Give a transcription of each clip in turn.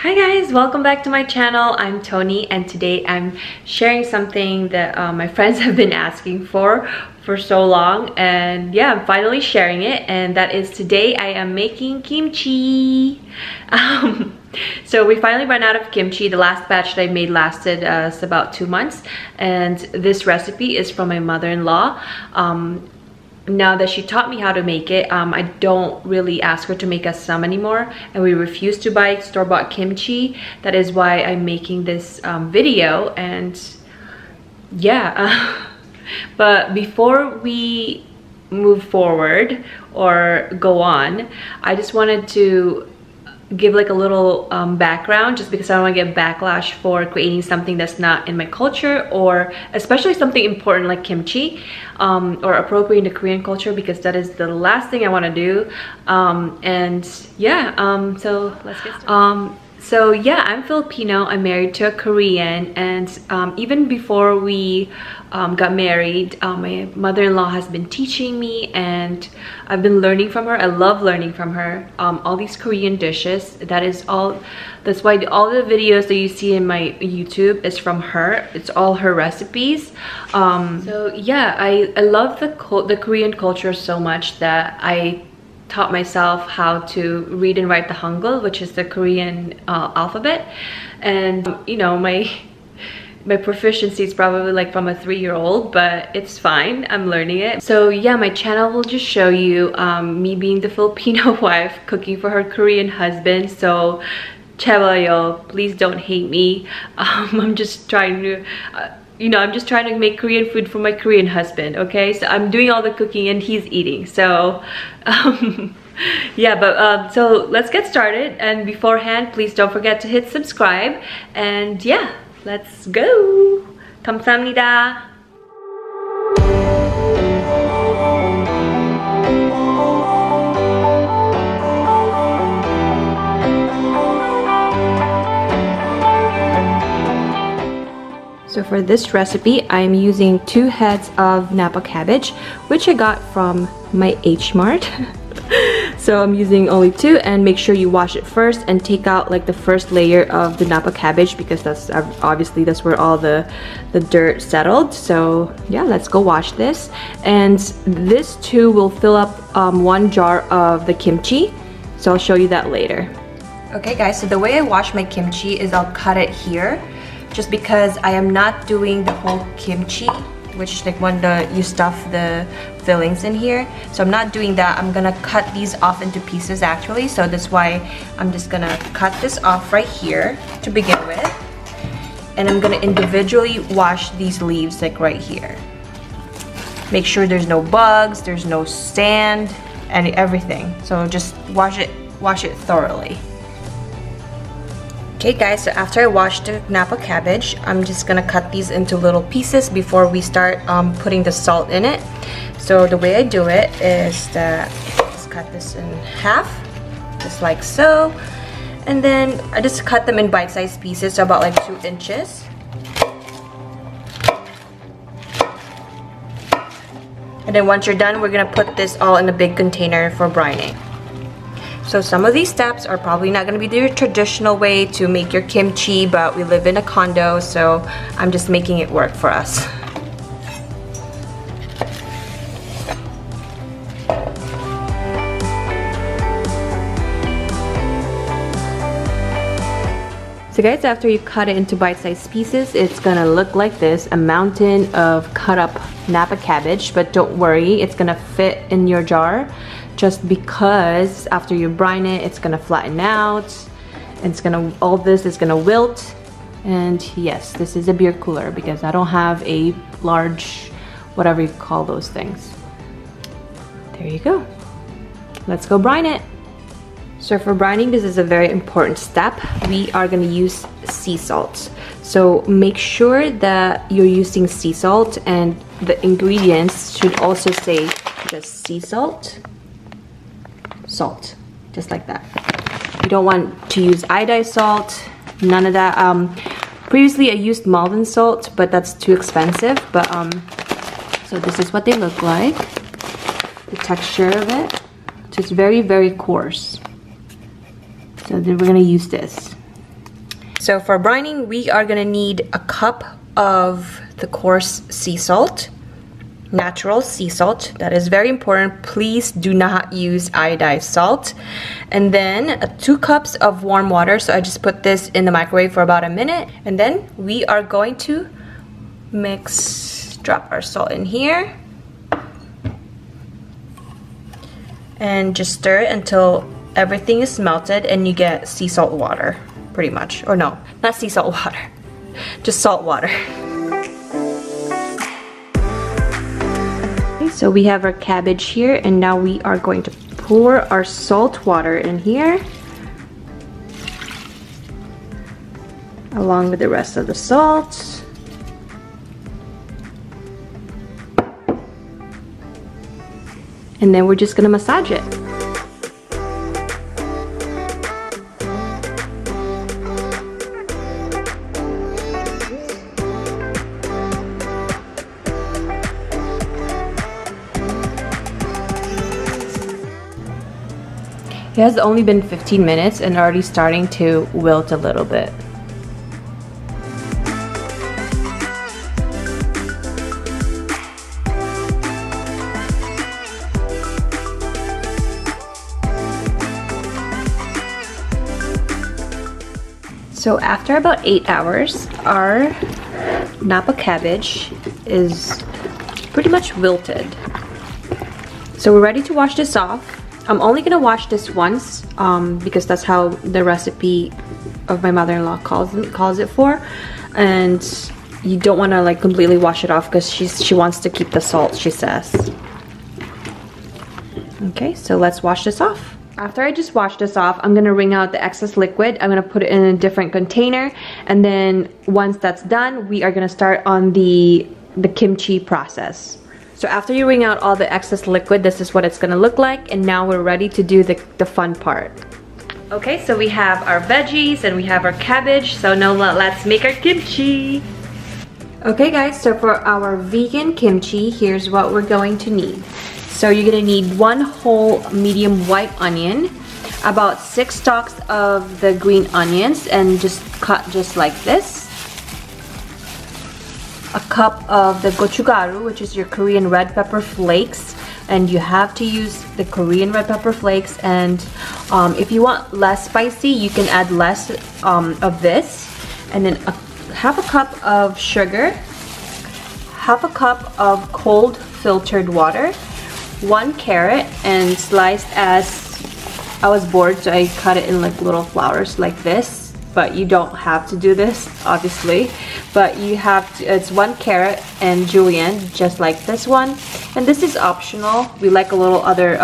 Hi guys, welcome back to my channel. I'm Tony and today I'm sharing something that my friends have been asking for so long, and yeah, I'm finally sharing it, and that is today I am making kimchi. So we finally ran out of kimchi. The last batch that I made lasted us about 2 months, and this recipe is from my mother-in-law. Now that she taught me how to make it, I don't really ask her to make us some anymore, and we refuse to buy store-bought kimchi. That is why I'm making this video, and yeah. But before we move forward or go on, I just wanted to give like a little background, just because I don't want to get backlash for creating something that's not in my culture, or especially something important like kimchi, or appropriating the Korean culture, because that is the last thing I want to do. And yeah, so let's get started. So yeah, I'm Filipino, I'm married to a Korean, and even before we got married, my mother-in-law has been teaching me, and I've been learning from her. I love learning from her all these Korean dishes. That's why all the videos that you see in my YouTube is from her. It's all her recipes. So yeah, I love the Korean culture so much that I taught myself how to read and write the Hangul, which is the Korean alphabet. And you know, my proficiency is probably like from a 3-year-old, but it's fine, I'm learning it. So yeah, my channel will just show you me being the Filipino wife cooking for her Korean husband. So 제발요, please don't hate me. I'm just trying to I'm just trying to make Korean food for my Korean husband, okay? So I'm doing all the cooking and he's eating. So yeah, but so let's get started. And beforehand, please don't forget to hit subscribe. And yeah, let's go. 감사합니다. So for this recipe, I'm using 2 heads of Napa cabbage, which I got from my H-Mart. So I'm using only 2, and make sure you wash it first and take out like the first layer of the Napa cabbage, because that's obviously where all the dirt settled. So yeah, let's go wash this. And this too will fill up 1 jar of the kimchi. So I'll show you that later. Okay guys, so the way I wash my kimchi is I'll cut it here, just because I am not doing the whole kimchi, which is like when you stuff the fillings in here. So I'm not doing that. I'm gonna cut these off into pieces actually. So that's why I'm just gonna cut this off right here to begin with. And I'm gonna individually wash these leaves like right here. Make sure there's no bugs, there's no sand, and everything. So just wash it thoroughly. Okay guys, so after I washed the Napa cabbage, I'm just gonna cut these into little pieces before we start putting the salt in it. So the way I do it is that I just cut this in half, just like so. And then I just cut them in bite-sized pieces, so about like 2 inches. And then once you're done, we're gonna put this all in a big container for brining. So some of these steps are probably not going to be the traditional way to make your kimchi, but we live in a condo, so I'm just making it work for us. So guys, after you cut it into bite-sized pieces, it's gonna look like this, a mountain of cut up Napa cabbage. But don't worry, it's gonna fit in your jar, just because after you brine it, it's gonna flatten out, and all this is gonna wilt. And yes, this is a beer cooler because I don't have a large, whatever you call those things. There you go. Let's go brine it. So for brining, this is a very important step. We are going to use sea salt. So make sure that you're using sea salt, and the ingredients should also say just sea salt, salt, just like that. You don't want to use iodized salt, none of that. Previously I used Malden salt, but that's too expensive. But so this is what they look like, the texture of it. So it's very, very coarse. So then we're gonna use this. So for brining, we are gonna need a cup of the coarse sea salt, natural sea salt. That is very important. Please do not use iodized salt. And then 2 cups of warm water. So I just put this in the microwave for about a minute. And then we are going to drop our salt in here. And just stir it until everything is melted and you get sea salt water, pretty much. Or no, not sea salt water, just salt water. Okay, so we have our cabbage here, and now we are going to pour our salt water in here, along with the rest of the salt. And then we're just gonna massage it. It has only been 15 minutes and already starting to wilt a little bit. So after about 8 hours, our Napa cabbage is pretty much wilted. So we're ready to wash this off. I'm only gonna wash this once because that's how the recipe of my mother-in-law calls it for, and you don't want to like completely wash it off because she wants to keep the salt, she says. Okay, so let's wash this off. After I just washed this off, I'm gonna wring out the excess liquid. I'm gonna put it in a different container, and then once that's done, we are gonna start on the kimchi process. So after you wring out all the excess liquid, this is what it's gonna look like, and now we're ready to do the fun part. Okay, so we have our veggies and we have our cabbage, so now let's make our kimchi. Okay guys, so for our vegan kimchi, here's what we're going to need. So you're gonna need 1 whole medium white onion, about 6 stalks of the green onions, and just cut just like this. A cup of the gochugaru, which is your Korean red pepper flakes, and you have to use the Korean red pepper flakes. And if you want less spicy, you can add less of this. And then half a cup of sugar, half a cup of cold filtered water, 1 carrot, and sliced as I was bored, so I cut it in like little flowers like this. But you don't have to do this, obviously. But you have to, it's 1 carrot and julienne, just like this one. And this is optional. We like a little other,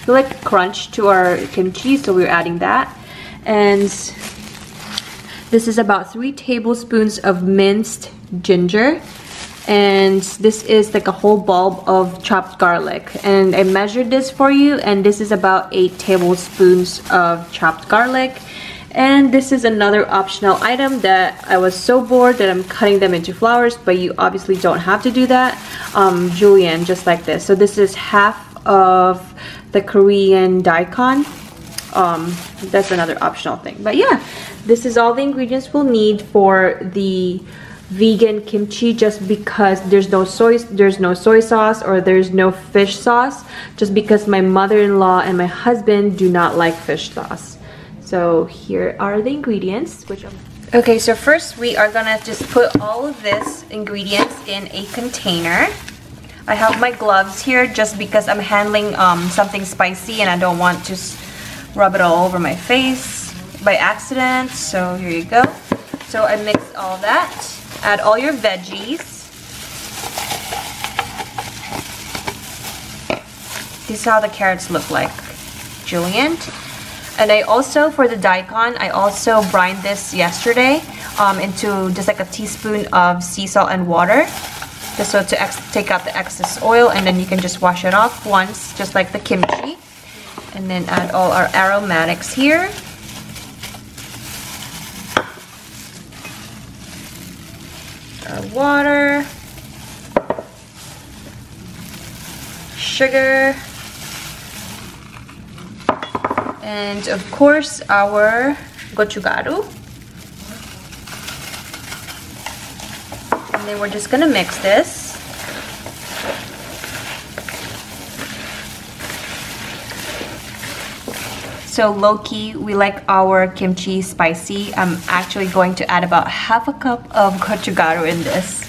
we like crunch to our kimchi, so we're adding that. And this is about 3 tablespoons of minced ginger. And this is like a whole bulb of chopped garlic. And I measured this for you, and this is about 8 tablespoons of chopped garlic. And this is another optional item that I was so bored that I'm cutting them into flowers, but you obviously don't have to do that. Julienne, just like this. So this is half of the Korean daikon. That's another optional thing. But yeah, this is all the ingredients we'll need for the vegan kimchi, just because there's no soy sauce or there's no fish sauce, just because my mother-in-law and my husband do not like fish sauce. So here are the ingredients. Okay, so first we are gonna just put all of this ingredients in a container. I have my gloves here just because I'm handling something spicy and I don't want to rub it all over my face by accident. So here you go. So I mix all that. Add all your veggies. This is how the carrots look like. Julienne. And I also, for the daikon, I also brined this yesterday into just like a teaspoon of sea salt and water, just so to take out the excess oil, and then you can just wash it off once, just like the kimchi. And then add all our aromatics here. Our water, sugar, and of course our gochugaru. And then we're just gonna mix this. So low-key, we like our kimchi spicy. I'm actually going to add about half a cup of gochugaru in this.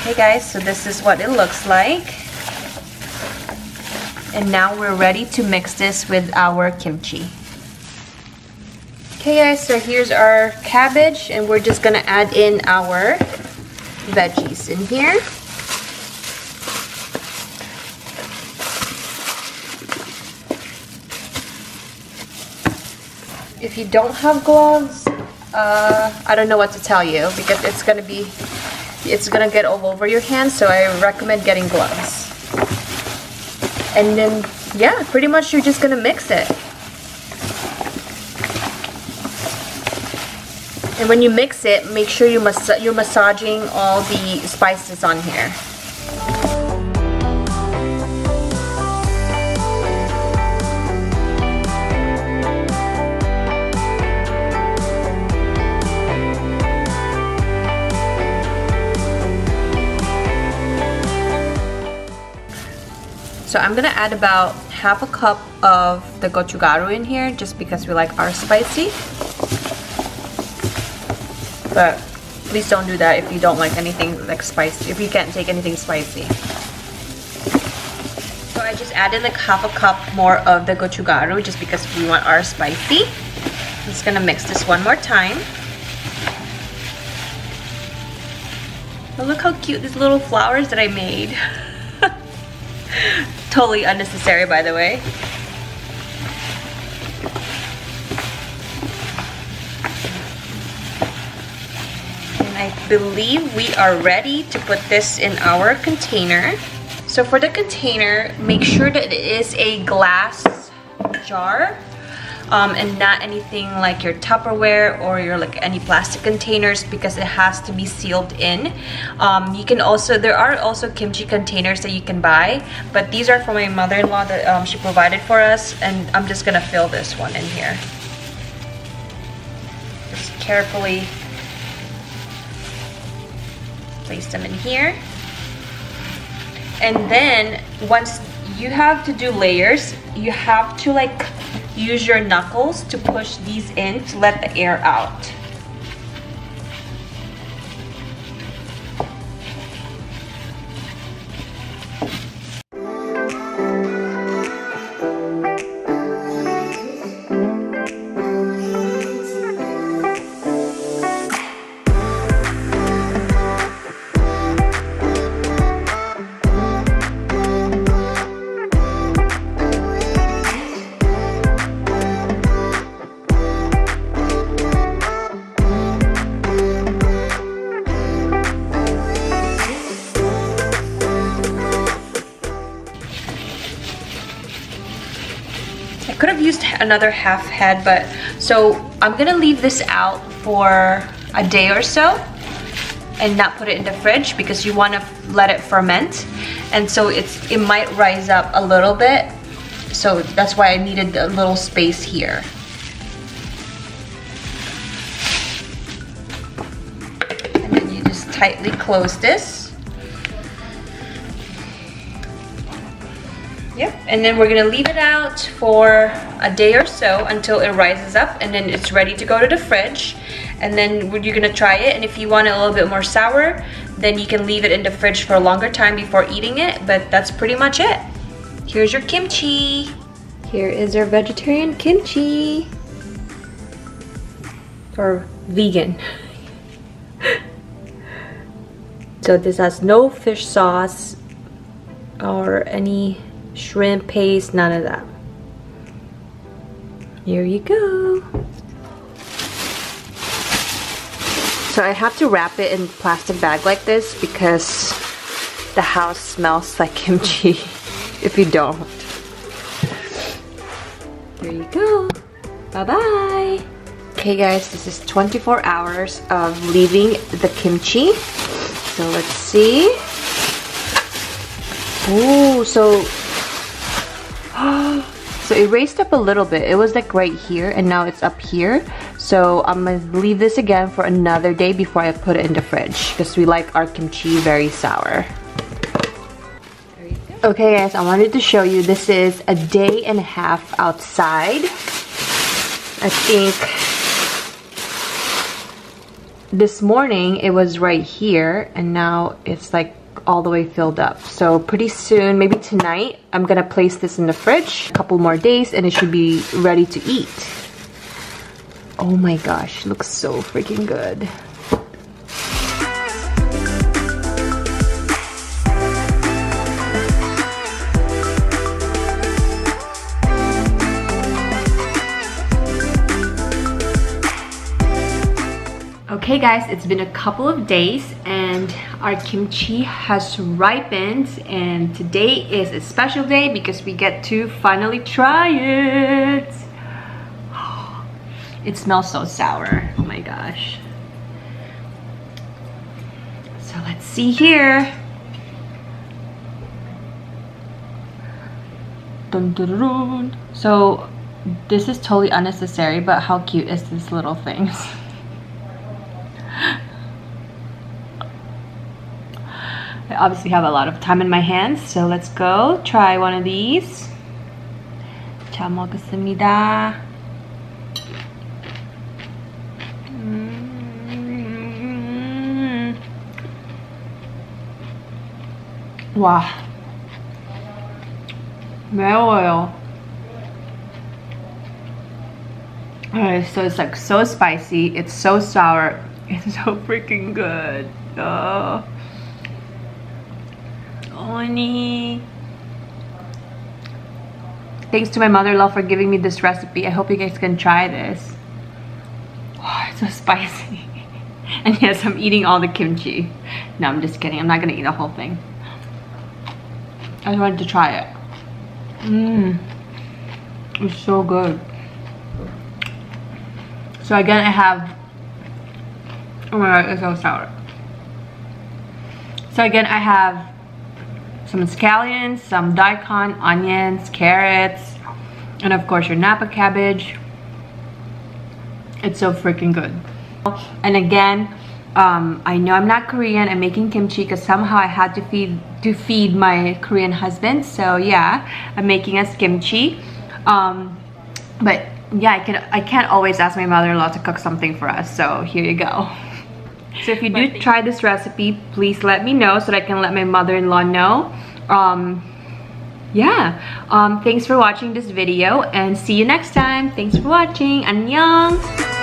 Okay guys, so this is what it looks like. And now we're ready to mix this with our kimchi. Okay guys, so here's our cabbage, and we're just gonna add in our veggies in here. If you don't have gloves, I don't know what to tell you, because it's gonna get all over your hands, so I recommend getting gloves. And then, yeah, pretty much you're just gonna mix it. And when you mix it, make sure you're massaging all the spices on here. So I'm gonna add about half a cup of the gochugaru in here, just because we like our spicy. But please don't do that if you don't like anything like spicy, if you can't take anything spicy. So I just added like half a cup more of the gochugaru just because we want our spicy. I'm just gonna mix this one more time. Oh, look how cute these little flowers that I made. Totally unnecessary, by the way. I believe we are ready to put this in our container. So for the container, make sure that it is a glass jar and not anything like your Tupperware or your like any plastic containers, because it has to be sealed in. You can also, there are also kimchi containers that you can buy, but these are from my mother-in-law that she provided for us, and I'm just gonna fill this one in here. Just carefully place them in here. And then once you have to do layers, you have to like use your knuckles to push these in to let the air out. I could have used another half head, but so I'm gonna leave this out for a day or so and not put it in the fridge, because you want to let it ferment, and so it might rise up a little bit, so that's why I needed a little space here. And then you just tightly close this. Yep, and then we're gonna leave it out for a day or so until it rises up, and then it's ready to go to the fridge. And then you're gonna try it, and if you want it a little bit more sour, then you can leave it in the fridge for a longer time before eating it, but that's pretty much it. Here's your kimchi. Here is our vegetarian kimchi. Or vegan. So this has no fish sauce or any shrimp paste, none of that. Here you go. So I have to wrap it in plastic bag like this because the house smells like kimchi if you don't. There you go. Bye-bye. Okay guys, this is 24 hours of leaving the kimchi. So let's see. Ooh, so So it raised up a little bit. It was like right here and now it's up here. So I'm gonna leave this again for another day before I put it in the fridge because we like our kimchi very sour. There you go. Okay guys, I wanted to show you, this is a day and a half outside. I think this morning it was right here and now it's like all the way filled up. So pretty soon, maybe tonight, I'm gonna place this in the fridge a couple more days and it should be ready to eat. Oh my gosh, looks so freaking good. Okay guys, it's been a couple of days and our kimchi has ripened, and today is a special day because we get to finally try it. It smells so sour. Oh my gosh. So let's see here. Dun, dun, dun, dun. So this is totally unnecessary, but how cute is this little thing? I obviously have a lot of time in my hands, so let's go try one of these. 잘 먹겠습니다. 와, 매워요. Alright, so it's like so spicy, it's so sour, it's so freaking good. Honey. Thanks to my mother-in-law for giving me this recipe. I hope you guys can try this. Oh, it's so spicy. And yes, I'm eating all the kimchi. No, I'm just kidding. I'm not gonna eat the whole thing. I just wanted to try it. It's so good. So again, I have, oh my god, it's so sour. So again, I have some scallions, some daikon, onions, carrots, and of course your napa cabbage. It's so freaking good. And again, I know I'm not Korean. I'm making kimchi because somehow I had to feed my Korean husband. So yeah, I'm making us kimchi. But yeah, I can't always ask my mother-in-law to cook something for us. So here you go. So if you do try this recipe, please let me know so that I can let my mother-in-law know. Thanks for watching this video and see you next time. Thanks for watching. Annyeong!